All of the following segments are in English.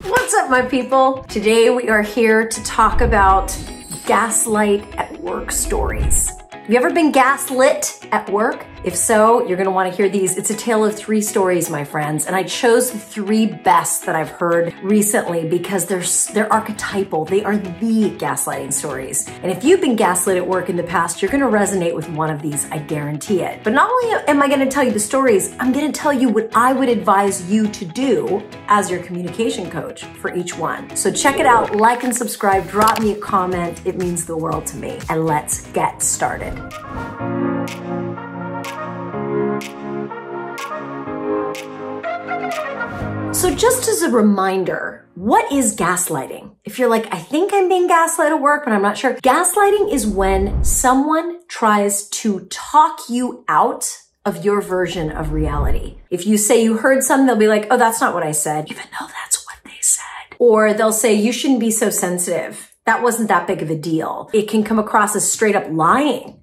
What's up, my people? Today we are here to talk about gaslight at work stories. Have you ever been gaslit at work? If so, you're gonna wanna hear these. It's a tale of 3 stories, my friends, and I chose the 3 best that I've heard recently because they're archetypal. They are the gaslighting stories. And if you've been gaslit at work in the past, you're gonna resonate with one of these, I guarantee it. But not only am I gonna tell you the stories, I'm gonna tell you what I would advise you to do as your communication coach for each one. So check it out, like and subscribe, drop me a comment. It means the world to me. And let's get started. So just as a reminder, what is gaslighting? If you're like, I think I'm being gaslit at work, but I'm not sure. Gaslighting is when someone tries to talk you out of your version of reality. If you say you heard something, they'll be like, oh, that's not what I said, even though that's what they said. Or they'll say, you shouldn't be so sensitive. That wasn't that big of a deal. It can come across as straight up lying.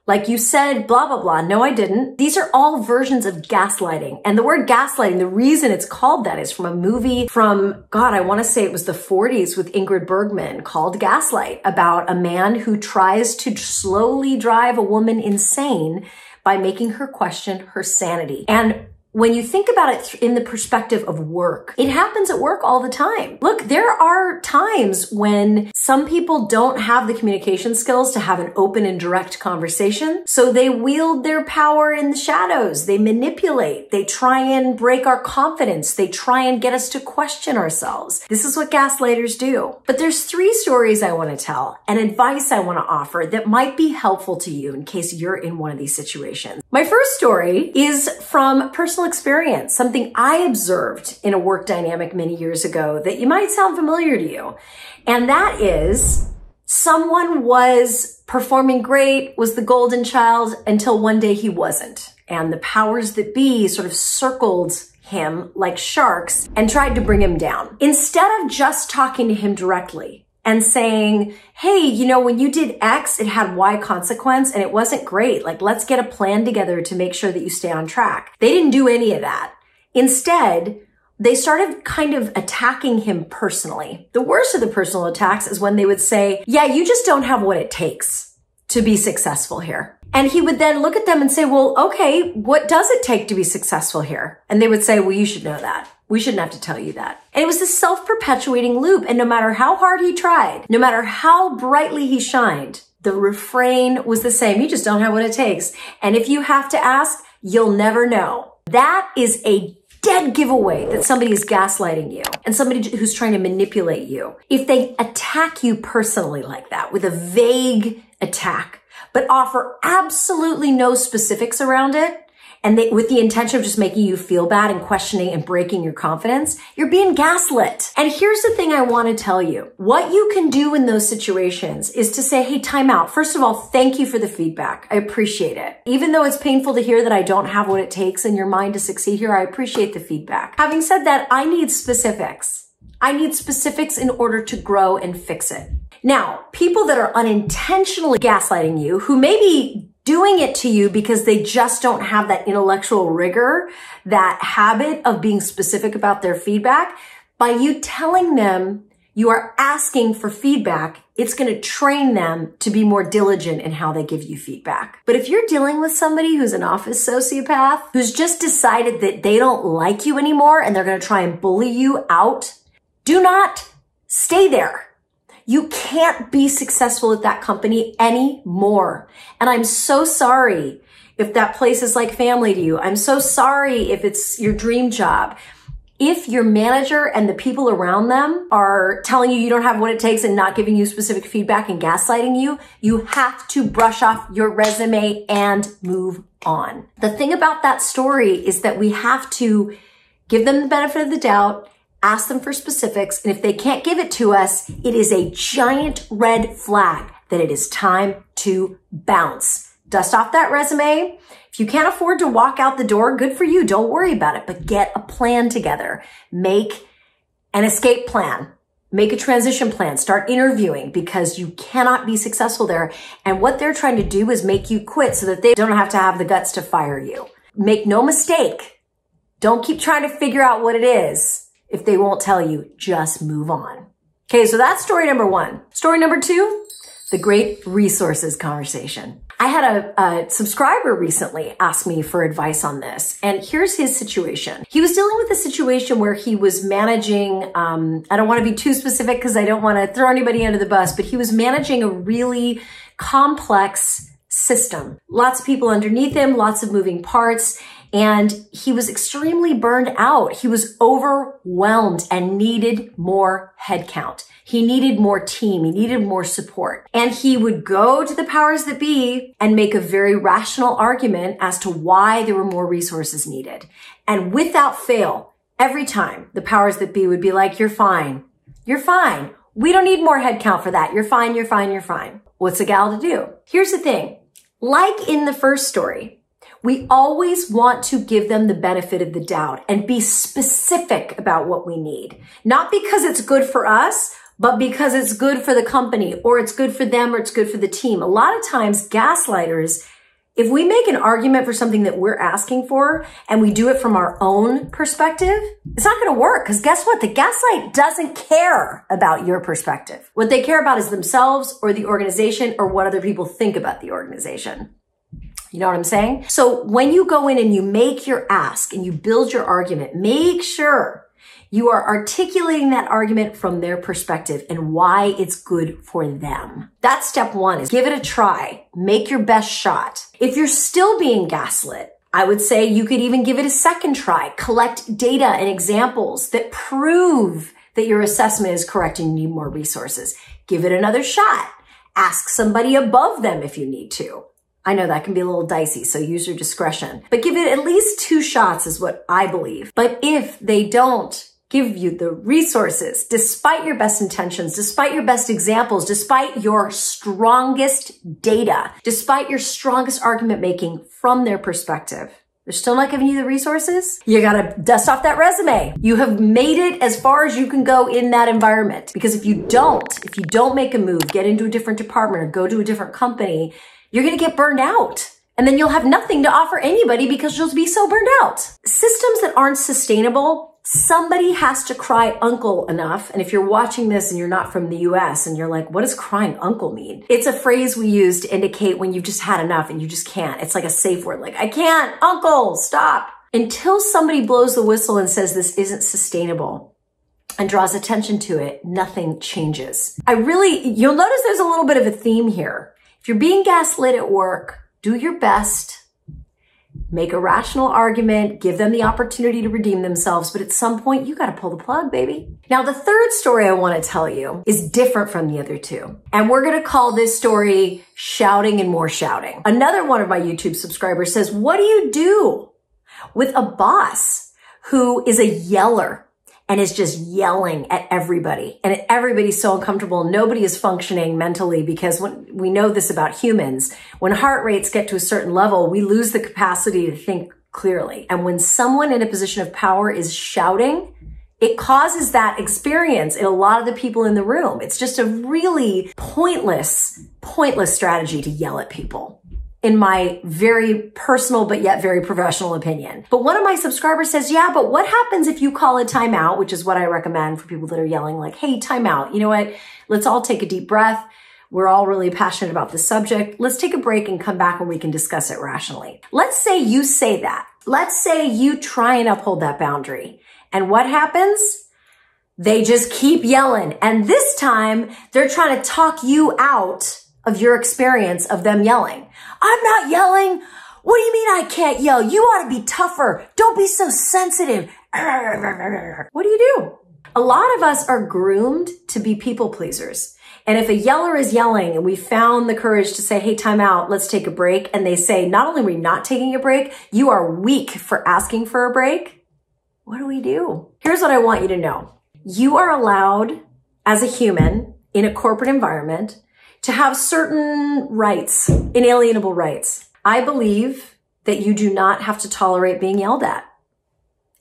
Like you said, blah, blah, blah. No, I didn't. These are all versions of gaslighting. And the word gaslighting, the reason it's called that is from a movie from, God, I want to say it was the 40s with Ingrid Bergman called Gaslight, about a man who tries to slowly drive a woman insane by making her question her sanity. And when you think about it in the perspective of work, it happens at work all the time. Look, there are times when some people don't have the communication skills to have an open and direct conversation, so they wield their power in the shadows. They manipulate. They try and break our confidence. They try and get us to question ourselves. This is what gaslighters do. But there's 3 stories I want to tell and advice I want to offer that might be helpful to you in case you're in one of these situations. My first story is from personal experience, something I observed in a work dynamic many years ago that you might sound familiar to you. And that is, someone was performing great, was the golden child, until one day he wasn't. And the powers that be sort of circled him like sharks and tried to bring him down. Instead of just talking to him directly and saying, hey, you know, when you did X, it had Y consequence and it wasn't great. Like, let's get a plan together to make sure that you stay on track. They didn't do any of that. Instead, they started kind of attacking him personally. The worst of the personal attacks is when they would say, yeah, you just don't have what it takes to be successful here. And he would then look at them and say, well, okay, what does it take to be successful here? And they would say, well, you should know that. We shouldn't have to tell you that. And it was this self-perpetuating loop. And no matter how hard he tried, no matter how brightly he shined, the refrain was the same. You just don't have what it takes. And if you have to ask, you'll never know. That is a dead giveaway that somebody is gaslighting you and somebody who's trying to manipulate you. If they attack you personally like that with a vague attack, but offer absolutely no specifics around it, and with the intention of just making you feel bad and questioning and breaking your confidence, you're being gaslit. And here's the thing I want to tell you. What you can do in those situations is to say, hey, time out. First of all, thank you for the feedback. I appreciate it. Even though it's painful to hear that I don't have what it takes in your mind to succeed here, I appreciate the feedback. Having said that, I need specifics. I need specifics in order to grow and fix it. Now, people that are unintentionally gaslighting you, who may be doing it to you because they just don't have that intellectual rigor, that habit of being specific about their feedback, by you telling them you are asking for feedback, it's going to train them to be more diligent in how they give you feedback. But if you're dealing with somebody who's an office sociopath, who's just decided that they don't like you anymore and they're going to try and bully you out, do not stay there. You can't be successful at that company anymore. And I'm so sorry if that place is like family to you. I'm so sorry if it's your dream job. If your manager and the people around them are telling you you don't have what it takes and not giving you specific feedback and gaslighting you, you have to brush off your resume and move on. The thing about that story is that we have to give them the benefit of the doubt, ask them for specifics, and if they can't give it to us, it is a giant red flag that it is time to bounce. Dust off that resume. If you can't afford to walk out the door, good for you. Don't worry about it, but get a plan together. Make an escape plan. Make a transition plan. Start interviewing, because you cannot be successful there. And what they're trying to do is make you quit so that they don't have to have the guts to fire you. Make no mistake. Don't keep trying to figure out what it is. If they won't tell you, just move on. Okay, so that's story number one. Story number two, the great resources conversation. I had a subscriber recently ask me for advice on this, and here's his situation. He was dealing with a situation where he was managing, I don't want to be too specific because I don't want to throw anybody under the bus, but he was managing a really complex system. Lots of people underneath him, lots of moving parts, and he was extremely burned out. He was overwhelmed and needed more headcount. He needed more team. He needed more support. And he would go to the powers that be and make a very rational argument as to why there were more resources needed. And without fail, every time the powers that be would be like, you're fine. You're fine. We don't need more headcount for that. You're fine. You're fine. You're fine. What's a gal to do? Here's the thing. Like in the first story, we always want to give them the benefit of the doubt and be specific about what we need. Not because it's good for us, but because it's good for the company, or it's good for them, or it's good for the team. A lot of times, gaslighters, if we make an argument for something that we're asking for and we do it from our own perspective, it's not going to work, because guess what? The gaslight doesn't care about your perspective. What they care about is themselves or the organization or what other people think about the organization. You know what I'm saying? So when you go in and you make your ask and you build your argument, make sure you are articulating that argument from their perspective and why it's good for them. That's step one, is give it a try. Make your best shot. If you're still being gaslit, I would say you could even give it a second try. Collect data and examples that prove that your assessment is correct and you need more resources. Give it another shot. Ask somebody above them if you need to. I know that can be a little dicey, so use your discretion. But give it at least 2 shots is what I believe. But if they don't give you the resources, despite your best intentions, despite your best examples, despite your strongest data, despite your strongest argument making from their perspective, they're still not giving you the resources, you gotta dust off that resume. You have made it as far as you can go in that environment. Because if you don't make a move, get into a different department or go to a different company, you're gonna get burned out. And then you'll have nothing to offer anybody because you'll be so burned out. Systems that aren't sustainable, somebody has to cry uncle enough. And if you're watching this and you're not from the US and you're like, what does crying uncle mean? It's a phrase we use to indicate when you've just had enough and you just can't. It's like a safe word, like, I can't, uncle, stop. Until somebody blows the whistle and says this isn't sustainable and draws attention to it, nothing changes. You'll notice there's a little bit of a theme here. If you're being gaslit at work, do your best. Make a rational argument, give them the opportunity to redeem themselves, but at some point, you got to pull the plug, baby. Now, the third story I want to tell you is different from the other two. And we're going to call this story Shouting and More Shouting. Another one of my YouTube subscribers says, what do you do with a boss who is a yeller and is just yelling at everybody? And everybody's so uncomfortable. Nobody is functioning mentally, because when we know this about humans, when heart rates get to a certain level, we lose the capacity to think clearly. And when someone in a position of power is shouting, it causes that experience in a lot of the people in the room. It's just a really pointless strategy to yell at people, in my very personal but yet very professional opinion. But one of my subscribers says, yeah, but what happens if you call a timeout, which is what I recommend for people that are yelling, like, hey, timeout. You know what? Let's all take a deep breath. We're all really passionate about this subject. Let's take a break and come back and we can discuss it rationally. Let's say you say that. Let's say you try and uphold that boundary. And what happens? They just keep yelling. And this time they're trying to talk you out of your experience of them yelling. I'm not yelling. What do you mean I can't yell? You ought to be tougher. Don't be so sensitive. What do you do? A lot of us are groomed to be people pleasers. And if a yeller is yelling and we found the courage to say, hey, time out, let's take a break. And they say, not only are we not taking a break, you are weak for asking for a break. What do we do? Here's what I want you to know. You are allowed as a human in a corporate environment to have certain rights, inalienable rights. I believe that you do not have to tolerate being yelled at.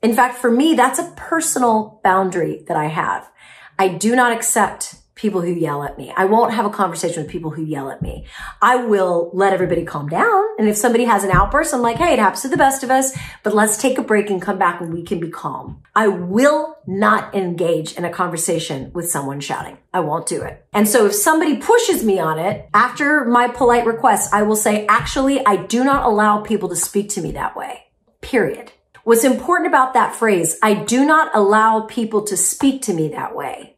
In fact, for me, that's a personal boundary that I have. I do not accept people who yell at me. I won't have a conversation with people who yell at me. I will let everybody calm down. And if somebody has an outburst, I'm like, hey, it happens to the best of us, but let's take a break and come back and we can be calm. I will not engage in a conversation with someone shouting. I won't do it. And so if somebody pushes me on it, after my polite request, I will say, actually, I do not allow people to speak to me that way. Period. What's important about that phrase, I do not allow people to speak to me that way.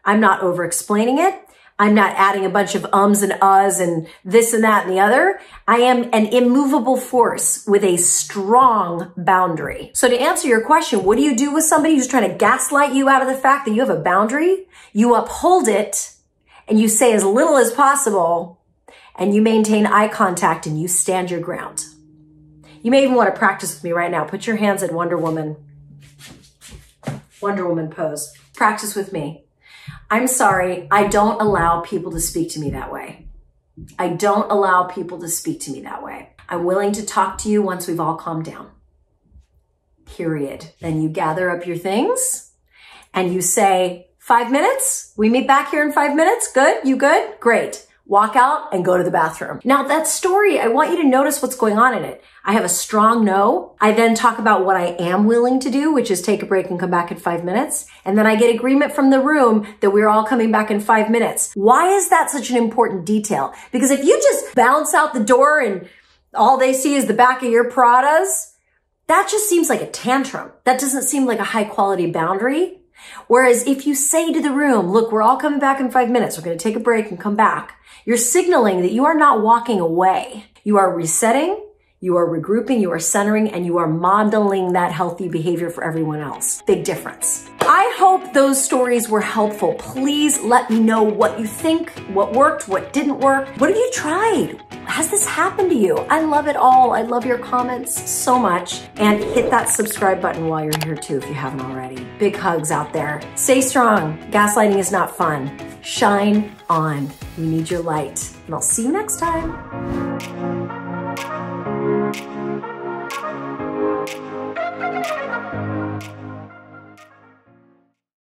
I'm not over-explaining it. I'm not adding a bunch of ums and uhs and this and that and the other. I am an immovable force with a strong boundary. So to answer your question, what do you do with somebody who's trying to gaslight you out of the fact that you have a boundary? You uphold it and you say as little as possible and you maintain eye contact and you stand your ground. You may even want to practice with me right now. Put your hands in Wonder Woman pose. Practice with me. I'm sorry, I don't allow people to speak to me that way. I don't allow people to speak to me that way. I'm willing to talk to you once we've all calmed down. Period. Then you gather up your things and you say, 5 minutes? We meet back here in 5 minutes? Good? You good? Great. Walk out and go to the bathroom. Now that story, I want you to notice what's going on in it. I have a strong no. I then talk about what I am willing to do, which is take a break and come back in 5 minutes. And then I get agreement from the room that we're all coming back in 5 minutes. Why is that such an important detail? Because if you just bounce out the door and all they see is the back of your Pradas, that just seems like a tantrum. That doesn't seem like a high quality boundary. Whereas if you say to the room, look, we're all coming back in 5 minutes. We're going to take a break and come back. You're signaling that you are not walking away. You are resetting, you are regrouping, you are centering, and you are modeling that healthy behavior for everyone else. Big difference. I hope those stories were helpful. Please let me know what you think, what worked, what didn't work. What have you tried? Has this happened to you? I love it all. I love your comments so much. And hit that subscribe button while you're here too if you haven't already. Big hugs out there. Stay strong. Gaslighting is not fun. Shine on. We need your light. And I'll see you next time.